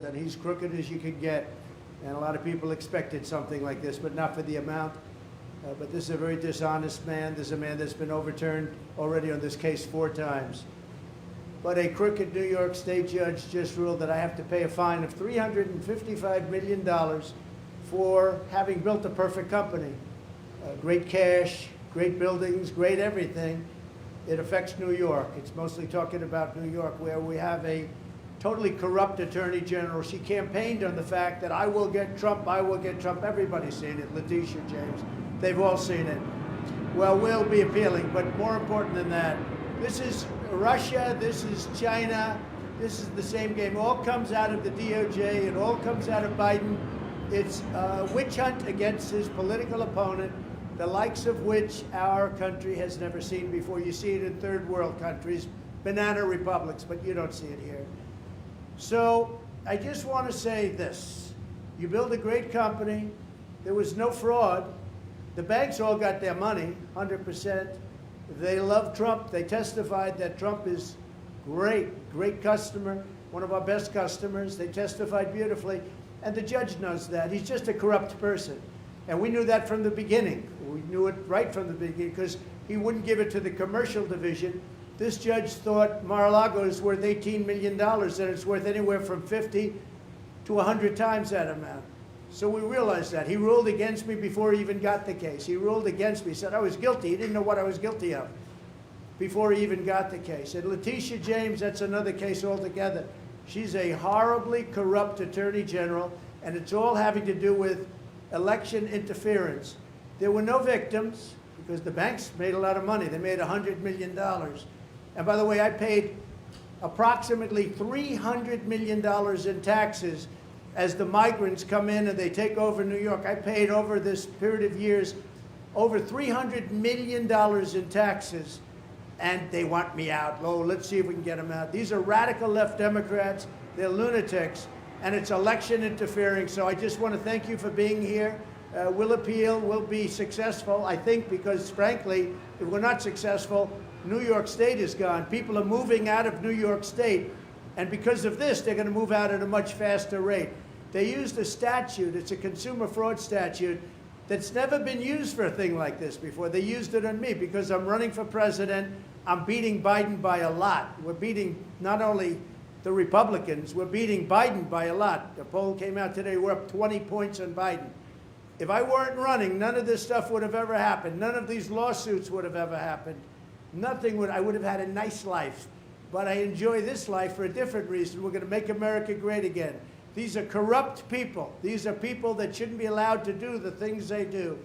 that he's crooked as you could get. And a lot of people expected something like this, but not for the amount. But this is a very dishonest man. This is a man that's been overturned already on this case 4 times. But a crooked New York State judge just ruled that I have to pay a fine of $355 million for having built a perfect company. Great cash, great buildings, great everything. It affects New York. It's mostly talking about New York, where we have a totally corrupt attorney general. She campaigned on the fact that I will get Trump, I will get Trump. Everybody's seen it. Letitia James, they've all seen it. Well, we'll be appealing, but more important than that, this is Russia, this is China, this is the same game. It all comes out of the DOJ, it all comes out of Biden. It's a witch hunt against his political opponent, the likes of which our country has never seen before. You see it in third world countries, banana republics, but you don't see it here. So I just want to say this. You build a great company. There was no fraud. The banks all got their money, 100%. They love Trump. They testified that Trump is great, great customer, one of our best customers. They testified beautifully. And the judge knows that. He's just a corrupt person. And we knew that from the beginning. We knew it right from the beginning because he wouldn't give it to the commercial division. This judge thought Mar-a-Lago is worth $18 million, and it's worth anywhere from 50 to 100 times that amount. So we realized that. He ruled against me before he even got the case. He ruled against me. He said I was guilty. He didn't know what I was guilty of before he even got the case. And Letitia James, that's another case altogether. She's a horribly corrupt attorney general, and it's all having to do with election interference. There were no victims because the banks made a lot of money. They made $100 million. And by the way, I paid approximately $300 million in taxes as the migrants come in and they take over New York. I paid over this period of years over $300 million in taxes, and they want me out. Oh, let's see if we can get them out. These are radical left Democrats. They're lunatics, and it's election interfering. So I just want to thank you for being here. We'll appeal. We'll be successful, I think, because, frankly, if we're not successful, New York State is gone. People are moving out of New York State, and because of this, they're going to move out at a much faster rate. They used a statute, it's a consumer fraud statute, that's never been used for a thing like this before. They used it on me because I'm running for president. I'm beating Biden by a lot. We're beating not only the Republicans, we're beating Biden by a lot. The poll came out today, we're up 20 points on Biden. If I weren't running, none of this stuff would have ever happened. None of these lawsuits would have ever happened. Nothing would, I would have had a nice life. But I enjoy this life for a different reason. We're going to make America great again. These are corrupt people. These are people that shouldn't be allowed to do the things they do.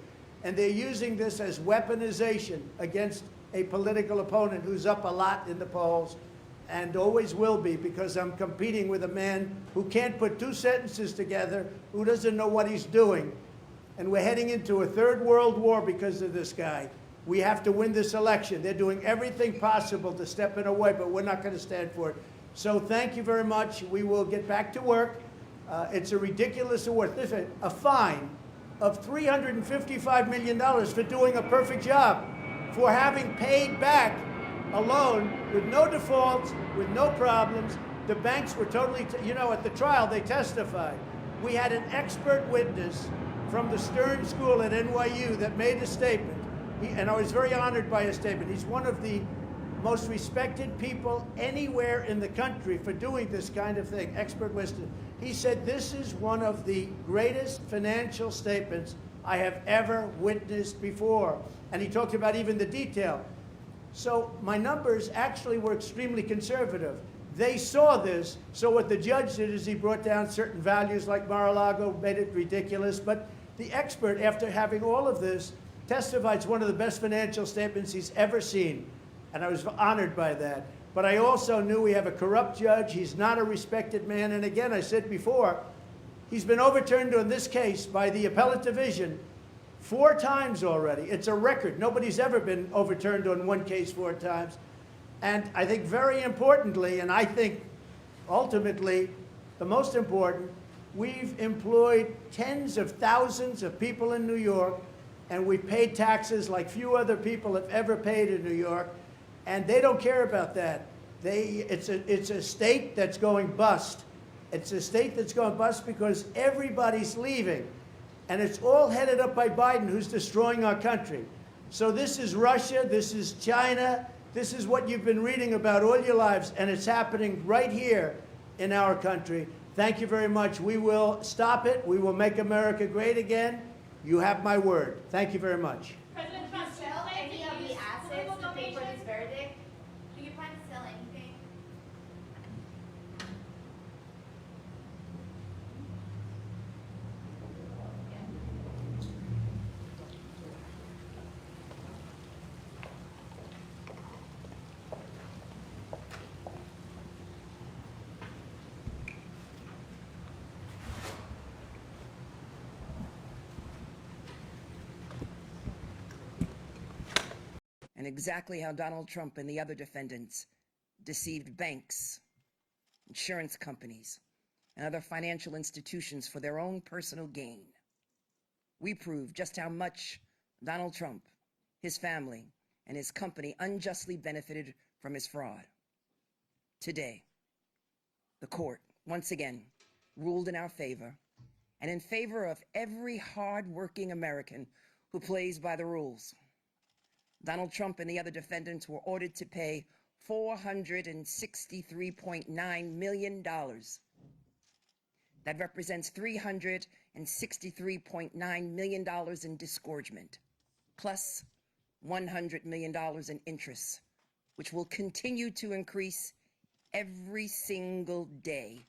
And they're using this as weaponization against a political opponent who's up a lot in the polls and always will be, because I'm competing with a man who can't put 2 sentences together, who doesn't know what he's doing. And we're heading into a third world war because of this guy. We have to win this election. They're doing everything possible to step in our way, but we're not going to stand for it. So thank you very much. We will get back to work. It's a ridiculous award. Listen, a fine of $355 million for doing a perfect job, for having paid back a loan with no defaults, with no problems. The banks were totally, at the trial they testified. We had an expert witness from the Stern School at NYU that made a statement. And I was very honored by his statement. He's one of the most respected people anywhere in the country for doing this kind of thing, expert witness. He said, this is one of the greatest financial statements I have ever witnessed before. And he talked about even the detail. So my numbers actually were extremely conservative. They saw this, so what the judge did is he brought down certain values like Mar-a-Lago, made it ridiculous, but the expert, after having all of this, testified it's one of the best financial statements he's ever seen. And I was honored by that. But I also knew we have a corrupt judge. He's not a respected man. And again, I said before, he's been overturned on this case by the appellate division 4 times already. It's a record. Nobody's ever been overturned on one case 4 times. And I think very importantly, and I think ultimately the most important, we've employed tens of thousands of people in New York, and we've paid taxes like few other people have ever paid in New York. And they don't care about that. It's a state that's going bust. It's a state that's going bust because everybody's leaving. And it's all headed up by Biden, who's destroying our country. So this is Russia, this is China, this is what you've been reading about all your lives, and it's happening right here in our country. Thank you very much. We will stop it. We will make America great again. You have my word. Thank you very much. President Trump, sell any of the assets to pay for this verdict? Do you plan to sell anything? And exactly how Donald Trump and the other defendants deceived banks, insurance companies, and other financial institutions for their own personal gain. We proved just how much Donald Trump, his family, and his company unjustly benefited from his fraud. Today, the court, once again, ruled in our favor and in favor of every hard-working American who plays by the rules. Donald Trump and the other defendants were ordered to pay $463.9 million. That represents $363.9 million in disgorgement, plus $100 million in interest, which will continue to increase every single day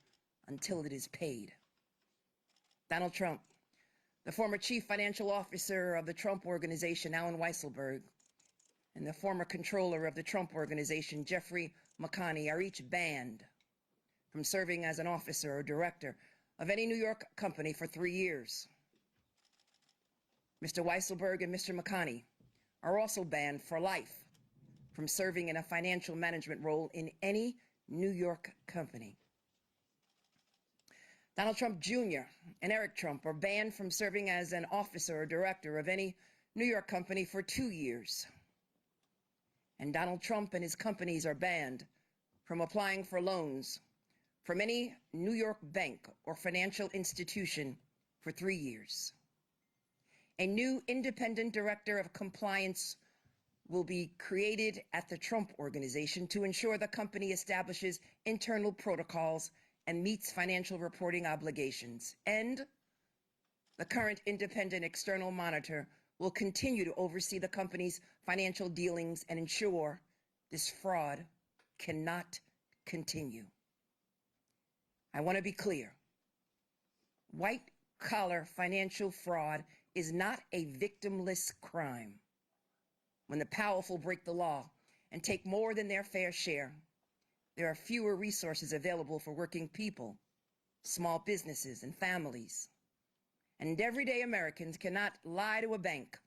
until it is paid. Donald Trump, the former chief financial officer of the Trump Organization, Alan Weisselberg, and the former controller of the Trump Organization, Jeffrey McConney, are each banned from serving as an officer or director of any New York company for 3 years. Mr. Weisselberg and Mr. McConney are also banned for life from serving in a financial management role in any New York company. Donald Trump Jr. and Eric Trump are banned from serving as an officer or director of any New York company for 2 years. And Donald Trump and his companies are banned from applying for loans from any New York bank or financial institution for 3 years. A new independent director of compliance will be created at the Trump Organization to ensure the company establishes internal protocols and meets financial reporting obligations. And the current independent external monitor will continue to oversee the company's financial dealings and ensure this fraud cannot continue. I want to be clear. White-collar financial fraud is not a victimless crime. When the powerful break the law and take more than their fair share, there are fewer resources available for working people, small businesses, and families. And everyday Americans cannot lie to a bank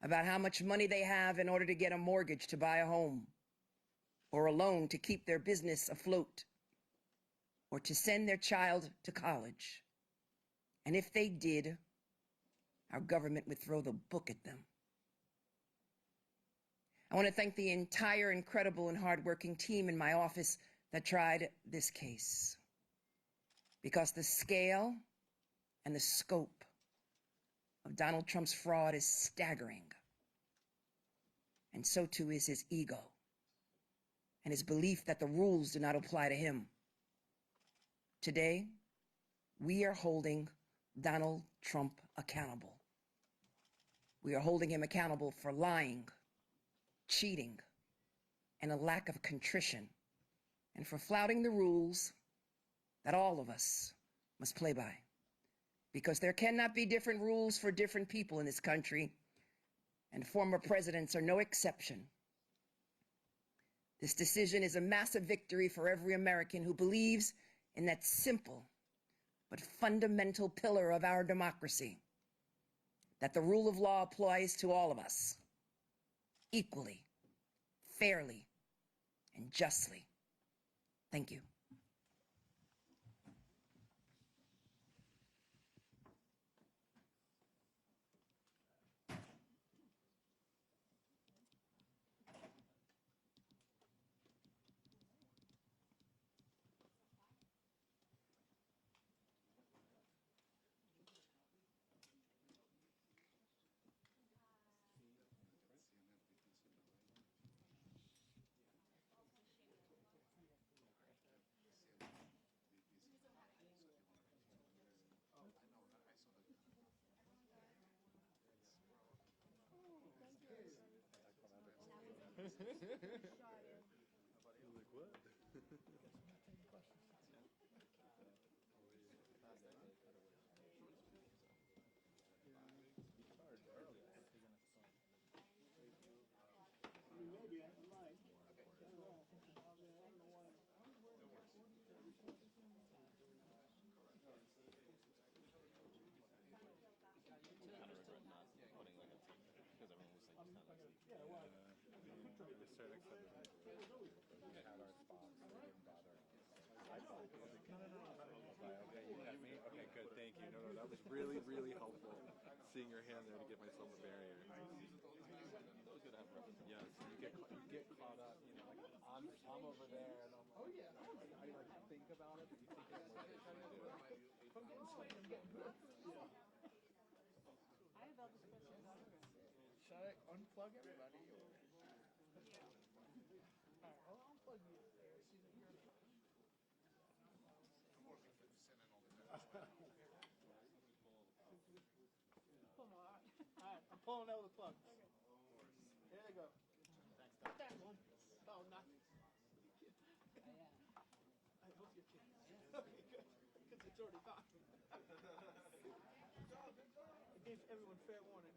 about how much money they have in order to get a mortgage to buy a home, or a loan to keep their business afloat, or to send their child to college. And if they did, our government would throw the book at them. I want to thank the entire incredible and hardworking team in my office that tried this case, because the scale and the scope of Donald Trump's fraud is staggering. And so too is his ego and his belief that the rules do not apply to him. Today, we are holding Donald Trump accountable. We are holding him accountable for lying, cheating, and a lack of contrition, and for flouting the rules that all of us must play by. Because there cannot be different rules for different people in this country, and former presidents are no exception. This decision is a massive victory for every American who believes in that simple but fundamental pillar of our democracy, that the rule of law applies to all of us, equally, fairly, and justly. Thank you. Like what? Kind of regret not putting like a tape there because everyone was like just kind of like sleeping. Yeah, we started accepting it. We had our spots, so we didn't bother. I was like, no. Okay, you have me? Okay, good, thank you. No, that was really, really helpful seeing your hand there to get myself a barrier. That was good to have reference. Yes, you get caught up, you know, like I'm over there and I'm like, oh yeah, I like think about it, but you think it's more than you do. I'm getting sweaty, I'm getting good. Yeah. I have Elvis Presley's autograph. Should I unplug everybody or? Alright, I'll unplug you. See that you're Come on. Alright, I'm pulling out the plugs. Here they go. Thanks, Doc. That one. Oh, nothing. I hope you're kidding. Okay, good. Because it's already gone. I gave everyone fair warning.